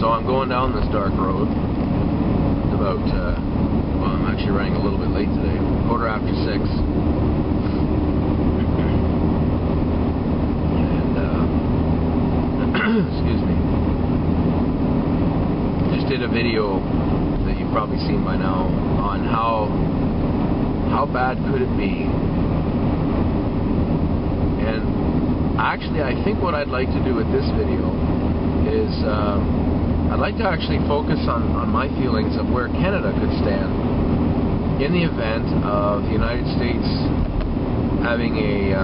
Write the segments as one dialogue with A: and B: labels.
A: So I'm going down this dark road. It's about, well, I'm actually running a little bit late today, 6:15. And, excuse me. Just did a video that you've probably seen by now on how bad could it be. And actually, I think what I'd like to do with this video is I'd like to actually focus on my feelings of where Canada could stand in the event of the United States having a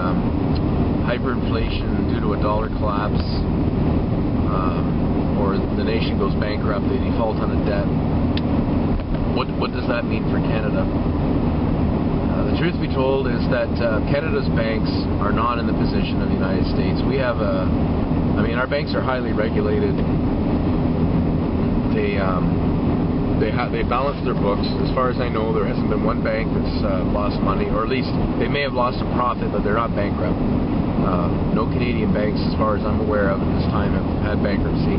A: hyperinflation due to a dollar collapse, or the nation goes bankrupt, they default on a debt. What does that mean for Canada? The truth be told is that Canada's banks are not in the position of the United States. We have our banks are highly regulated. They balance their books. As far as I know, there hasn't been one bank that's lost money, or at least they may have lost a profit, but they're not bankrupt. No Canadian banks, as far as I'm aware of at this time, have had bankruptcy.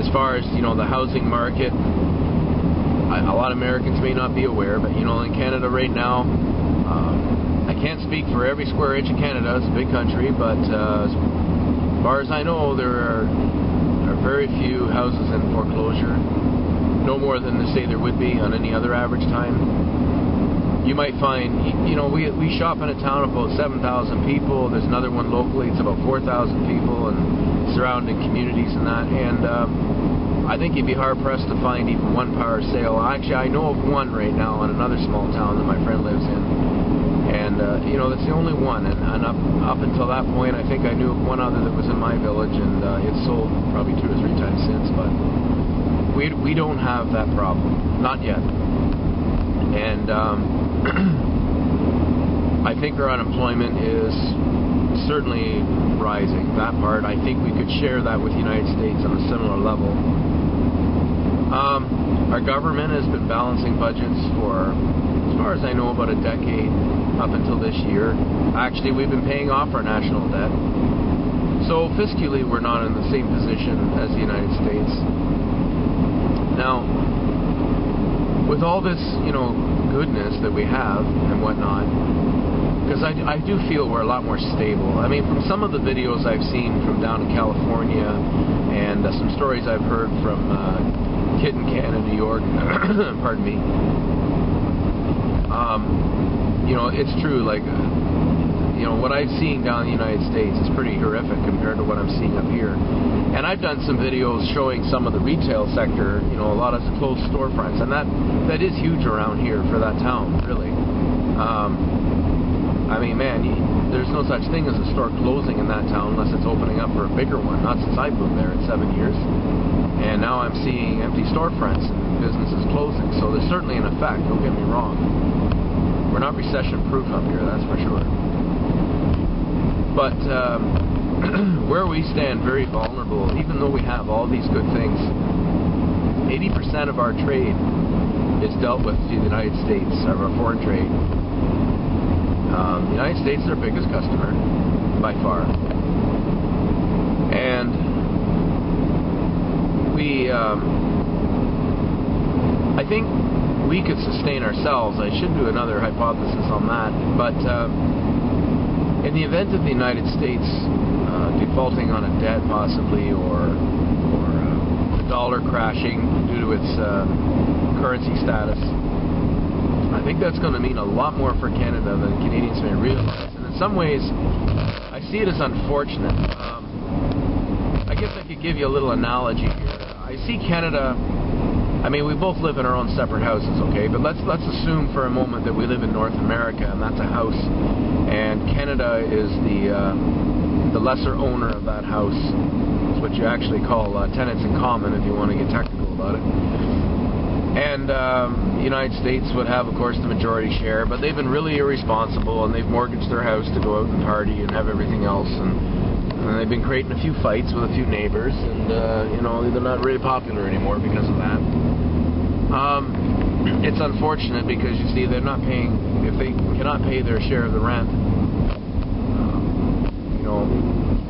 A: As far as, the housing market, a lot of Americans may not be aware, but, in Canada right now, I can't speak for every square inch of Canada. It's a big country, but as far as I know, there are very few houses in foreclosure. No more than they say there would be on any other average time. You might find, we shop in a town of about 7,000 people. There's another one locally. It's about 4,000 people and surrounding communities and that. And I think you'd be hard-pressed to find even one power sale. Actually, I know of one right now in another small town that my friend lives in. And, that's the only one. And up until that point, I think I knew of one other that was in my village, and it's sold probably 2 or 3 times since. But we don't have that problem. Not yet. And I think our unemployment is certainly rising. That part, I think we could share that with the United States on a similar level. Our government has been balancing budgets for, as far as I know, about a decade up until this year. Actually, we've been paying off our national debt. So fiscally, we're not in the same position as the United States. Now, with all this, goodness that we have and whatnot, because I do feel we're a lot more stable. I mean, from some of the videos I've seen from down in California and some stories I've heard from Kitten Can in New York, pardon me, it's true, like, what I've seen down in the United States is pretty horrific compared to what I'm seeing up here. And I've done some videos showing some of the retail sector, a lot of closed storefronts, and that is huge around here for that town, really. There's no such thing as a store closing in that town unless it's opening up for a bigger one. Not since I moved there in 7 years. And now I'm seeing empty storefronts and businesses closing. So there's certainly an effect, don't get me wrong. We're not recession-proof up here, that's for sure. But where we stand very vulnerable, even though we have all these good things, 80% of our trade is dealt with through the United States, our foreign trade. The United States is our biggest customer, by far. And I think we could sustain ourselves. I should do another hypothesis on that. But in the event of the United States defaulting on a debt possibly, or the dollar crashing due to its currency status, I think that's going to mean a lot more for Canada than Canadians may realize. And in some ways, I see it as unfortunate. I guess I could give you a little analogy here. I see Canada, we both live in our own separate houses, okay? But let's assume for a moment that we live in North America, and that's a house, and Canada is the lesser owner of that house. It's what you actually call tenants in common, if you want to get technical about it. And the United States would have, of course, the majority share, but they've been really irresponsible, and they've mortgaged their house to go out and party and have everything else, and they've been creating a few fights with a few neighbors, and they're not really popular anymore because of that. It's unfortunate because, you see, they're not paying, if they cannot pay their share of the rent,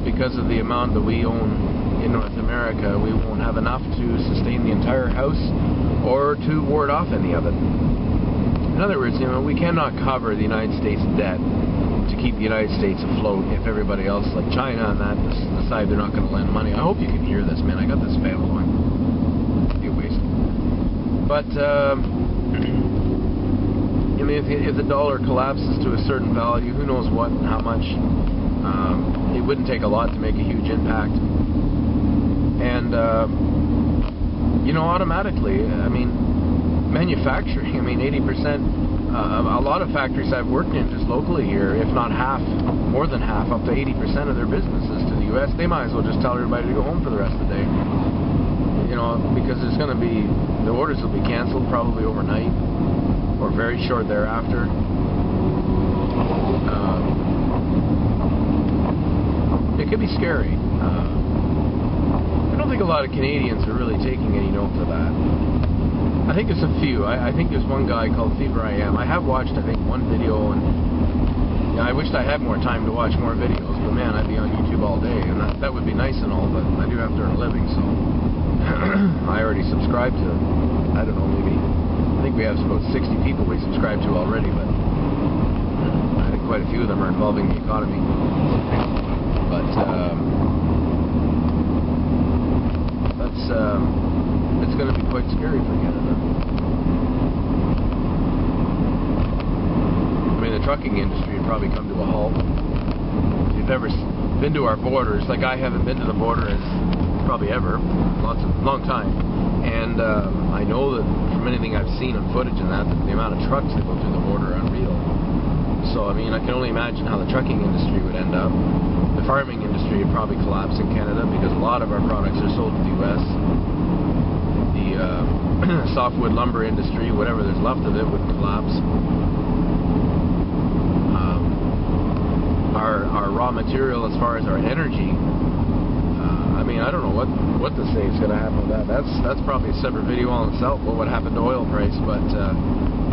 A: because of the amount that we own in North America, we won't have enough to sustain the entire house or to ward off any of it. In other words, we cannot cover the United States debt to keep the United States afloat if everybody else, like China and that, decide they're not going to lend money. I hope you can hear this, man. I got this fan going. Anyways. But, if the dollar collapses to a certain value, who knows what and how much, it wouldn't take a lot to make a huge impact. And, automatically, manufacturing, 80%, a lot of factories I've worked in just locally here, if not half, more than half, up to 80% of their businesses to the U.S., they might as well just tell everybody to go home for the rest of the day. Because there's going to be, the orders will be canceled probably overnight or very short thereafter. It could be scary. I don't think a lot of Canadians are really taking any note of that. I think there's a few. I think there's one guy called Fever I Am. I have watched, I think, one video, and I wished I had more time to watch more videos, but man, I'd be on YouTube all day, and that would be nice and all, but I do have to earn a living, so I already subscribe to, I don't know, maybe, I think we have about 60 people we subscribe to already, but I think quite a few of them are involving the economy. But it's going to be quite scary for Canada. The trucking industry would probably come to a halt. If you've ever been to our borders, like I haven't been to the border in probably ever, long time, and I know that from anything I've seen on footage and that the amount of trucks that go through the border are unreal. So I can only imagine how the trucking industry would end up. The farming industry would probably collapse in Canada because a lot of our products are sold to the U.S. The softwood lumber industry, whatever there's left of it, would collapse. Our raw material, as far as our energy, I don't know what to say is going to happen with that. That's probably a separate video on itself, what would happen to oil price, but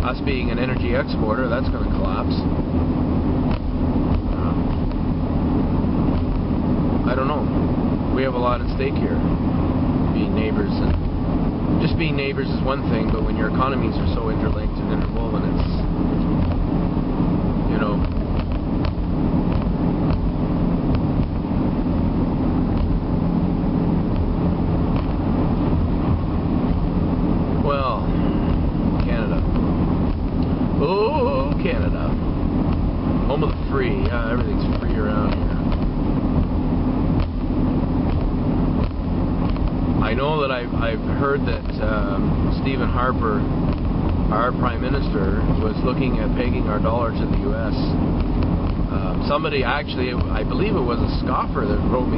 A: us being an energy exporter, that's going to collapse. I don't know. We have a lot at stake here, being neighbors, and just being neighbors is one thing, but when your economies are so interlinked and interwoven, it's, Canada, home of the free. Yeah, everything's free around here. I know that I've heard that Stephen Harper, our Prime Minister, was looking at pegging our dollar to the U.S. Somebody actually, I believe it was a scoffer that wrote me,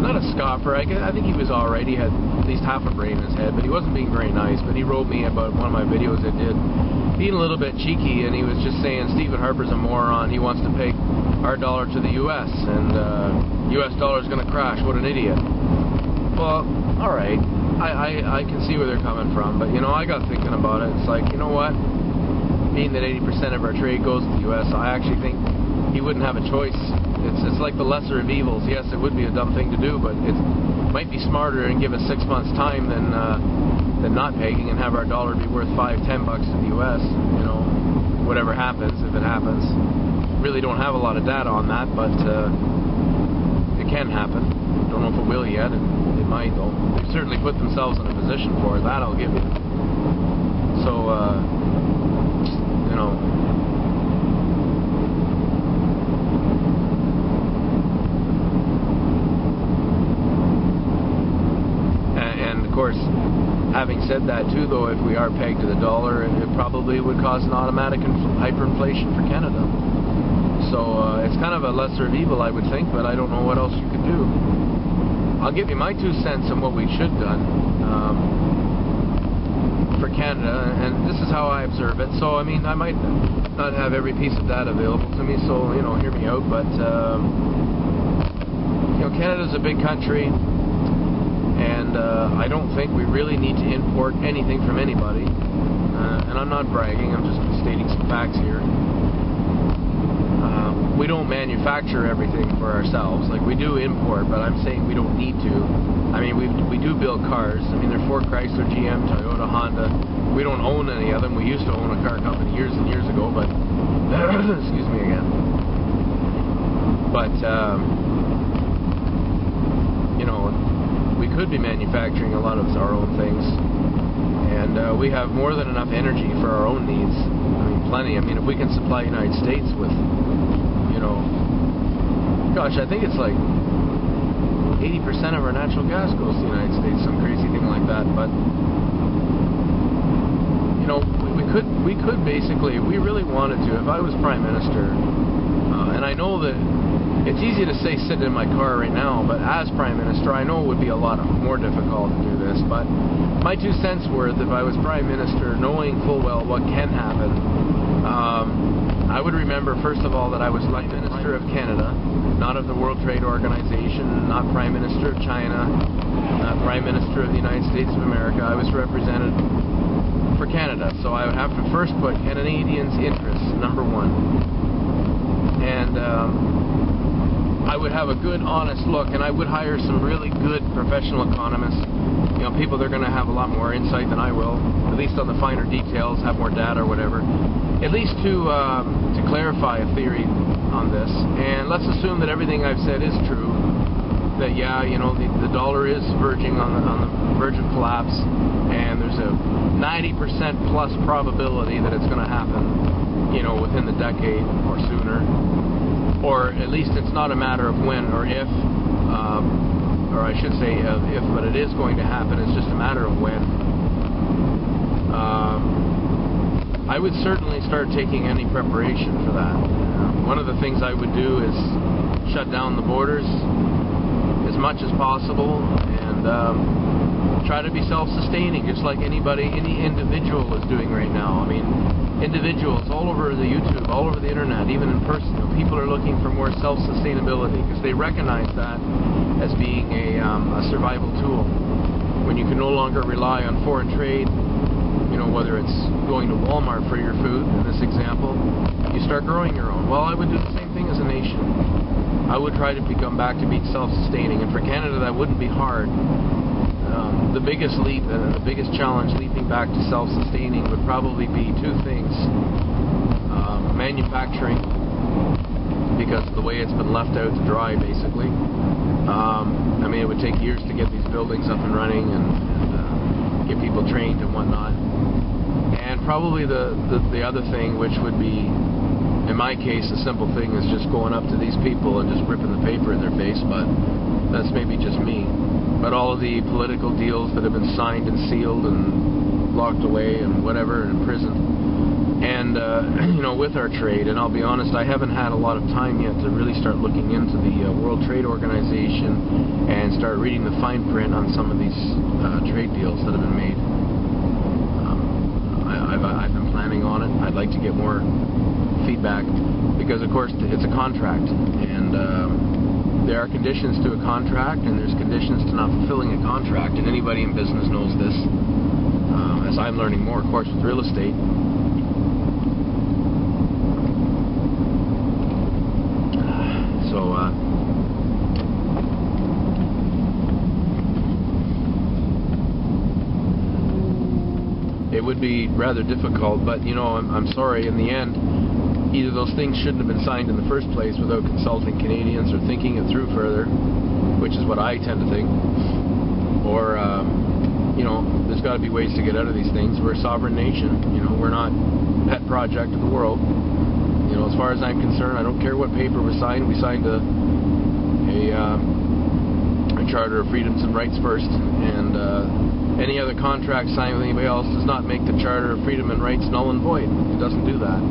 A: not a scoffer, I think he was alright, he had at least half a brain in his head, but he wasn't being very nice, but he wrote me about one of my videos I did, being a little bit cheeky, and he was just saying Stephen Harper's a moron, he wants to peg our dollar to the U.S., and U.S. dollar's going to crash, what an idiot. Well, alright, I can see where they're coming from, but I got thinking about it, it's like, you know what, being that 80% of our trade goes to the U.S., I actually think he wouldn't have a choice. It's like the lesser of evils. Yes, it would be a dumb thing to do, but it might be smarter and give us 6 months time than not pegging and have our dollar be worth $5-10 to the U.S. Whatever happens, if it happens. Really don't have a lot of data on that, but it can happen. Don't know if it will yet. It might, though. They've certainly put themselves in a position for it. That I'll give you. So, of course, having said that too, though, if we are pegged to the dollar, it probably would cause an automatic hyperinflation for Canada. So it's kind of a lesser of evil, I would think, but I don't know what else you could do. I'll give you my 2 cents on what we should have done for Canada, and this is how I observe it. So, I might not have every piece of data available to me, so, hear me out, but, Canada's a big country, and I don't think we really need to import anything from anybody. And I'm not bragging, I'm just stating some facts here. we don't manufacture everything for ourselves. Like, we do import, but I'm saying we don't need to. I mean, we do build cars. I mean, they're Ford, Chrysler, GM, Toyota, Honda. We don't own any of them. We used to own a car company years and years ago, but excuse me again. But you know, we could be manufacturing a lot of our own things, and we have more than enough energy for our own needs. I mean, plenty. I mean, if we can supply the United States with, you know, gosh, I think it's like 80% of our natural gas goes to the United States, some crazy thing like that. But you know, we could basically, if we really wanted to, if I was Prime Minister, and I know that it's easy to say sitting in my car right now, but as Prime Minister, I know it would be a lot more difficult to do this. But my 2 cents worth, if I was Prime Minister, knowing full well what can happen, I would remember, first of all, that I was Prime Minister of Canada, not of the World Trade Organization, not Prime Minister of China, not Prime Minister of the United States of America. I was represented for Canada, so I would have to first put Canadians' interests number one. And I would have a good, honest look, and I would hire some really good professional economists. You know, people that are going to have a lot more insight than I will, at least on the finer details, have more data or whatever, at least to clarify a theory on this. And let's assume that everything I've said is true. That, yeah, you know, the dollar is verging on the verge of collapse, and there's a 90% plus probability that it's going to happen, you know, within the decade or sooner. Or at least it's not a matter of when or if, or I should say if, but it is going to happen. It's just a matter of when. I would certainly start taking any preparation for that. One of the things I would do is shut down the borders as much as possible, and try to be self-sustaining, just like any individual is doing right now. I mean, individuals all over the YouTube, all over the internet, even in person, you know, people are looking for more self-sustainability because they recognize that as being a survival tool. When you can no longer rely on foreign trade, you know, whether it's going to Walmart for your food, in this example, you start growing your own. Well, I would do the same thing as a nation. I would try to come back to being self-sustaining, and for Canada that wouldn't be hard. The biggest leap and the biggest challenge leaping back to self-sustaining would probably be 2 things. Manufacturing, because of the way it's been left out to dry, basically. I mean, it would take years to get these buildings up and running and get people trained and whatnot. And probably the other thing, which would be, in my case, a simple thing, is just going up to these people and just ripping the paper in their face, but that's maybe just me. But all of the political deals that have been signed and sealed and locked away and whatever, and imprisoned, and you know, with our trade, and I'll be honest, I haven't had a lot of time yet to really start looking into the World Trade Organization and start reading the fine print on some of these trade deals that have been made. I've been planning on it. I'd like to get more feedback because, of course, it's a contract, and there are conditions to a contract, and there's conditions to not fulfilling a contract, and anybody in business knows this, as I'm learning more, of course, with real estate. So, it would be rather difficult, but, you know, I'm sorry, in the end, either those things shouldn't have been signed in the first place without consulting Canadians or thinking it through further, which is what I tend to think, or, you know, there's got to be ways to get out of these things. We're a sovereign nation, you know, we're not a pet project of the world. You know, as far as I'm concerned, I don't care what paper was signed. We signed a Charter of Freedoms and Rights first, and any other contract signed with anybody else does not make the Charter of Freedom and Rights null and void. It doesn't do that.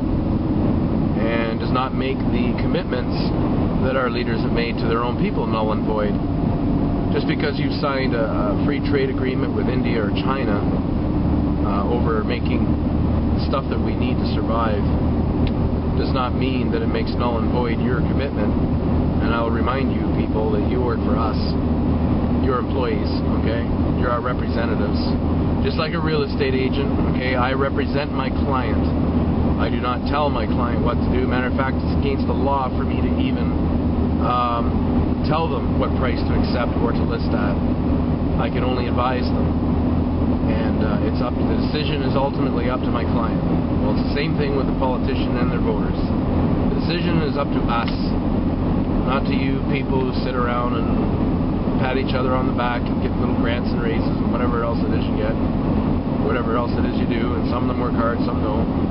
A: And does not make the commitments that our leaders have made to their own people null and void. Just because you've signed a free trade agreement with India or China over making stuff that we need to survive does not mean that it makes null and void your commitment. And I'll remind you people that you work for us. You're employees, okay? You're our representatives. Just like a real estate agent, okay? I represent my client. I do not tell my client what to do. Matter of fact, it's against the law for me to even tell them what price to accept or to list at. I can only advise them. And the decision is ultimately up to my client. Well, it's the same thing with the politician and their voters. The decision is up to us, not to you people who sit around and pat each other on the back and get little grants and raises and whatever else it is you get, whatever else it is you do, and some of them work hard, some don't.